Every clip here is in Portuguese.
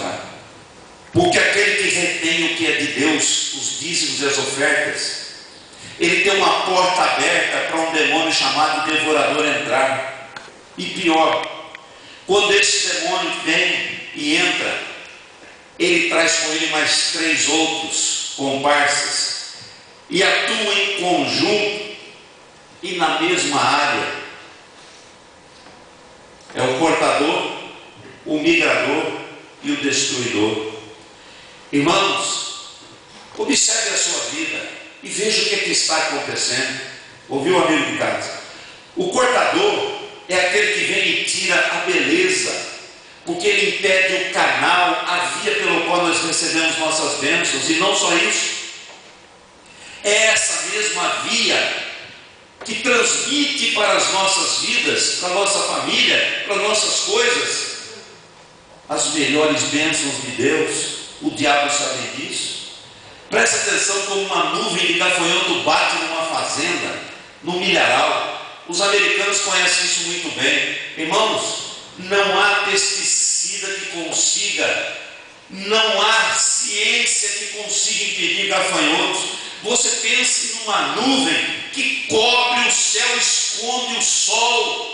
entrar. Porque aquele que retém o que é de Deus, os dízimos e as ofertas, ele tem uma porta aberta para um demônio chamado devorador entrar. E pior, quando esse demônio vem e entra, ele traz com ele mais 3 outros comparsas e atuam em conjunto e na mesma área. É o portador, o migrador e o destruidor. Irmãos, observe a sua vida e veja o que está acontecendo. Ouviu, amigo de casa? O cortador é aquele que vem e tira a beleza, porque ele impede o canal, a via pelo qual nós recebemos nossas bênçãos. E não só isso, é essa mesma via que transmite para as nossas vidas, para a nossa família, para as nossas coisas, as melhores bênçãos de Deus. O diabo sabe disso. Preste atenção como uma nuvem de gafanhoto bate numa fazenda, num milharal. Os americanos conhecem isso muito bem. Irmãos, não há pesticida que consiga, não há ciência que consiga impedir gafanhotos. Você pense numa nuvem que cobre o céu, esconde o sol.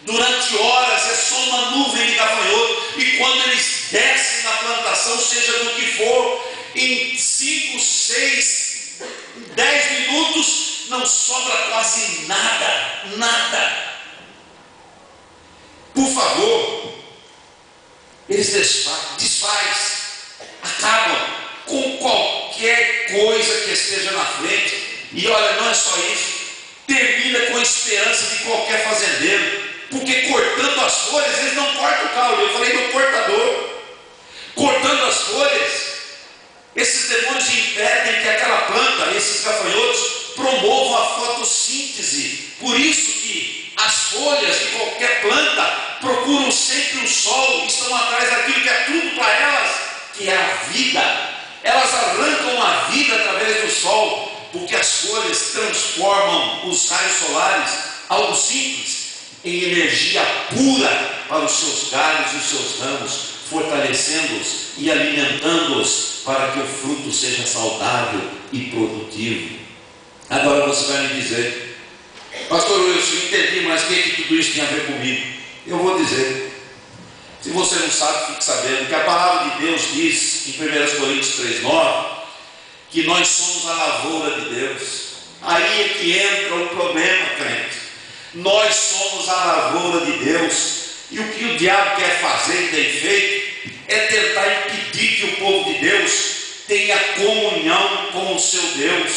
Durante horas é só uma nuvem de gafanhoto. E quando eles descem na plantação, seja do que for, em 5, 6, 10 minutos, não sobra quase nada. Nada. Por favor, eles desfaz, acabam com qualquer coisa que esteja na frente. E olha, não é só isso, termina com a esperança de qualquer fazendeiro, porque cortando as folhas, eles não cortam o caule. Eu falei do cortador. Cortando as folhas, esses demônios impedem que aquela planta, esses gafanhotos, promovam a fotossíntese. Por isso que as folhas de qualquer planta procuram sempre o sol, estão atrás daquilo que é tudo para elas, que é a vida. Elas arrancam a vida através do sol, porque as folhas transformam os raios solares, algo simples, em energia pura para os seus galhos e os seus ramos, fortalecendo-os e alimentando-os para que o fruto seja saudável e produtivo. Agora você vai me dizer: pastor Wilson, entendi, mas o que tudo isso tem a ver comigo? Eu vou dizer. Se você não sabe, fique sabendo que a palavra de Deus diz em 1 Coríntios 3,9 que nós somos a lavoura de Deus. Aí é que entra o problema, crente. Nós somos a lavoura de Deus, e o que o diabo quer fazer e tem feito é tentar impedir que o povo de Deus tenha comunhão com o seu Deus.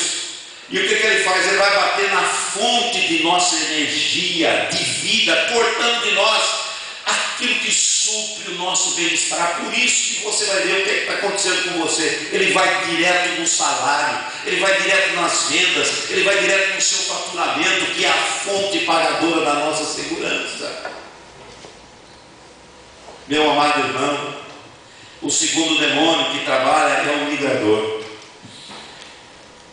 E o que ele faz? Ele vai bater na fonte de nossa energia, de vida, cortando de nós aquilo que supre o nosso bem-estar. Por isso que você vai ver o que está acontecendo com você. Ele vai direto no salário, ele vai direto nas vendas, ele vai direto no seu faturamento, que é a fonte pagadora da nossa segurança. Meu amado irmão, o segundo demônio que trabalha é o migrador.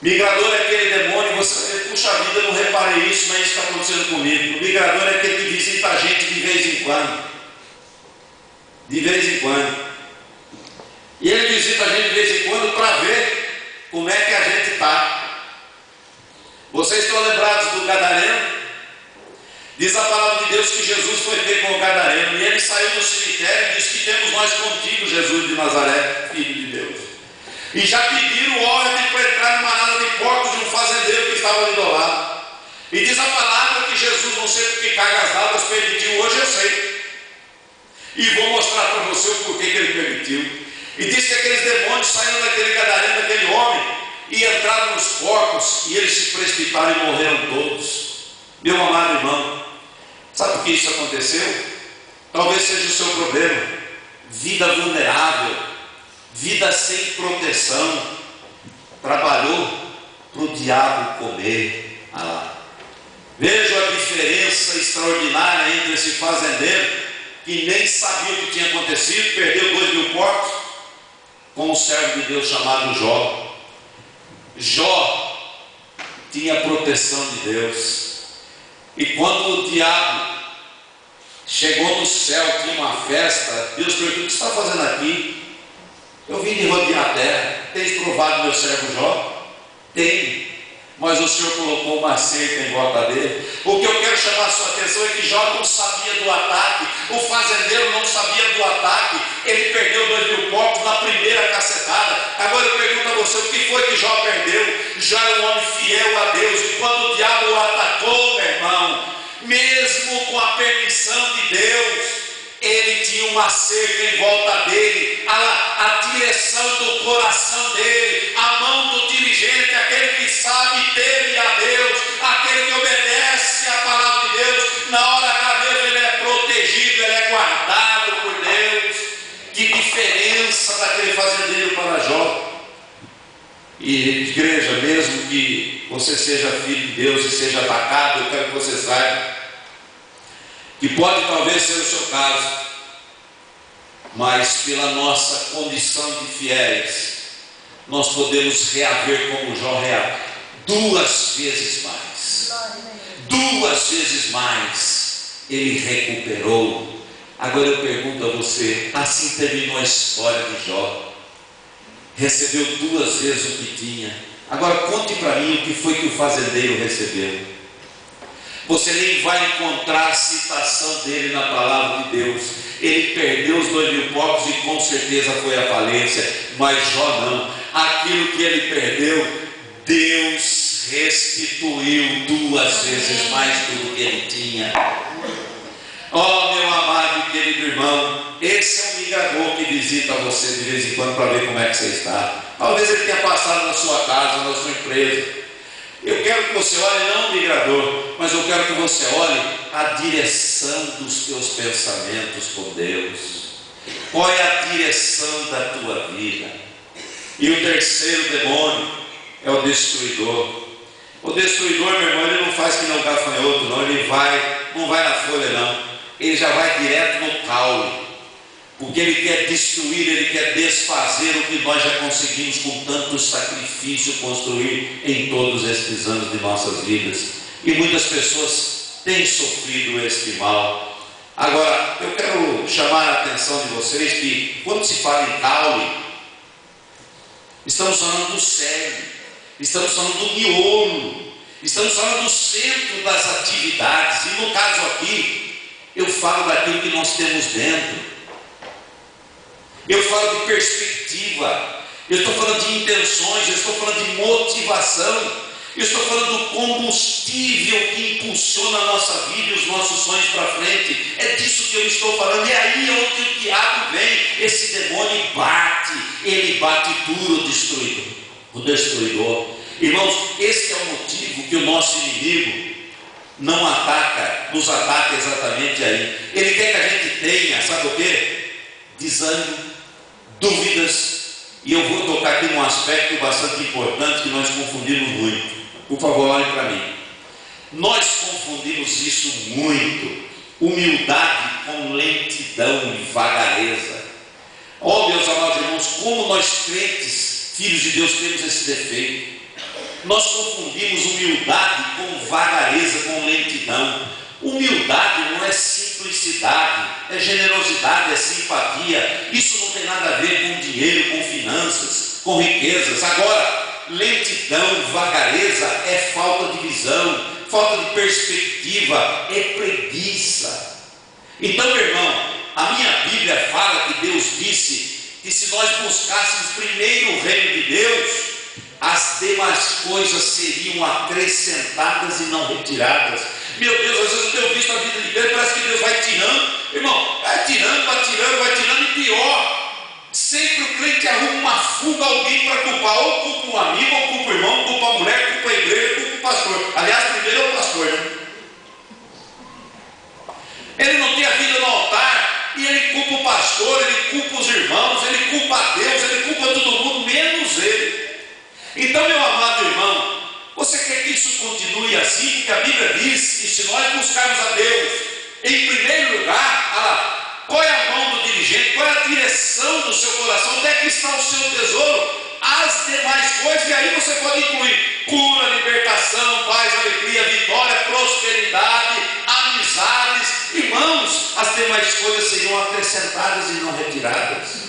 Migrador é aquele demônio, você vai dizer: puxa vida, eu não reparei isso, mas isso está acontecendo comigo. O migrador é aquele que visita a gente de vez em quando. De vez em quando. E ele visita a gente de vez em quando para ver como é que a gente está. Vocês estão lembrados do gadareno? Diz a palavra de Deus que Jesus foi ter com o gadareno, e ele saiu do cemitério e disse: que temos nós contigo, Jesus de Nazaré, Filho de Deus. E já pediram ordem para entrar numa manada de porcos de um fazendeiro que estava ali do lado. E diz a palavra que Jesus, não sei por que cargas d'água permitiu, hoje eu sei. E vou mostrar para você o porquê que ele permitiu. E diz que aqueles demônios saíram daquele gadareno, daquele homem, e entraram nos porcos, e eles se precipitaram e morreram todos. Meu amado irmão, sabe por que isso aconteceu? Talvez seja o seu problema. Vida vulnerável, vida sem proteção. Trabalhou para o diabo comer. Veja a diferença extraordinária entre esse fazendeiro, que nem sabia o que tinha acontecido, perdeu 2.000 porcos, com um servo de Deus chamado Jó. Jó tinha a proteção de Deus. E quando o diabo Chegou no céu, tinha uma festa. Deus perguntou: o que você está fazendo aqui? Eu vim de rodear a terra. Tens provado meu servo Jó? Tem. Mas o Senhor colocou uma cerca em volta dele. O que eu quero chamar a sua atenção é que Jó não sabia do ataque. O fazendeiro não sabia do ataque. Ele perdeu 2.000 porcos na primeira cacetada. Agora eu pergunto a você: o que foi que Jó perdeu? Jó era um homem fiel a Deus. E quando o diabo o atacou, meu irmão, mesmo com a permissão de Deus, ele tinha uma cerca em volta dele, a direção do coração dele, a mão do dirigente, aquele que sabe, teme a Deus, aquele que obedece a palavra de Deus. Na hora H mesmo ele é protegido, ele é guardado por Deus. Que diferença daquele fazendeiro para Jó. E igreja, mesmo que você seja filho de Deus e seja atacado, eu quero que você saiba que pode talvez ser o seu caso, mas pela nossa condição de fiéis, nós podemos reaver como Jó reagiu, 2 vezes mais. 2 vezes mais ele recuperou. Agora eu pergunto a você: assim terminou a história de Jó. Recebeu 2 vezes o que tinha. Agora conte para mim o que foi que o fazendeiro recebeu. Você nem vai encontrar citação dele na palavra de Deus. Ele perdeu os 2.000 porcos e com certeza foi à falência, mas Jó não. Aquilo que ele perdeu, Deus restituiu 2 vezes mais tudo que ele tinha. Oh, meu amado e querido irmão, esse é um migrador que visita você de vez em quando para ver como é que você está. Talvez ele tenha passado na sua casa, na sua empresa. Eu quero que você olhe, não o migrador, mas eu quero que você olhe a direção dos teus pensamentos com Deus. Qual é a direção da tua vida? E o terceiro demônio é o destruidor. O destruidor, meu irmão, ele não faz que nem o gafanhoto, não. Ele não vai na folha, não. Ele já vai direto no caule. Porque ele quer destruir, ele quer desfazer o que nós já conseguimos com tanto sacrifício construir em todos estes anos de nossas vidas. E muitas pessoas têm sofrido este mal. Agora, eu quero chamar a atenção de vocês que quando se fala em caule, estamos falando do cerne, estamos falando do miolo, estamos falando do centro das atividades. E no caso aqui, eu falo daquilo que nós temos dentro. Eu falo de perspectiva, eu estou falando de intenções, eu estou falando de motivação, eu estou falando do combustível que impulsiona a nossa vida e os nossos sonhos para frente. É disso que eu estou falando. É aí onde o diabo vem, esse demônio bate, ele bate duro o destruidor. Irmãos, esse é o motivo que o nosso inimigo não ataca, nos ataca exatamente aí. Ele quer que a gente tenha, sabe o quê? Desânimo, dúvidas. E eu vou tocar aqui num aspecto bastante importante que nós confundimos muito. Por favor, olhem para mim. Nós confundimos isso muito. Humildade com lentidão e vagareza. Oh, meus amados irmãos, como nós crentes, filhos de Deus, temos esse defeito. Nós confundimos humildade com vagareza, com lentidão. Humildade não é simplicidade, é generosidade, é simpatia. Isso não tem nada a ver com dinheiro, com finanças, com riquezas. Agora, lentidão, vagareza é falta de visão, falta de perspectiva, é preguiça. Então, meu irmão, a minha Bíblia fala que Deus disse que se nós buscássemos primeiro o reino de Deus, as demais coisas seriam acrescentadas e não retiradas. Meu Deus, às vezes eu tenho visto a vida de Deus, parece que Deus vai tirando, irmão, vai tirando, e pior, sempre o crente arruma uma fuga, alguém para culpar, ou culpa um amigo, ou culpa o irmão, culpa a mulher, culpa a igreja, culpa o pastor. Aliás, primeiro é o pastor, né? Ele não tem a vida no altar, e ele culpa o pastor, ele culpa os irmãos, ele culpa a Deus, ele culpa todo mundo, menos ele. Então, meu amado irmão, você quer que isso continue assim? Porque a Bíblia diz que se nós buscarmos a Deus, em primeiro lugar, qual é a mão do dirigente, qual é a direção do seu coração, onde é que está o seu tesouro? As demais coisas, e aí você pode incluir cura, libertação, paz, alegria, vitória, prosperidade, amizades. Irmãos, as demais coisas seriam acrescentadas e não retiradas.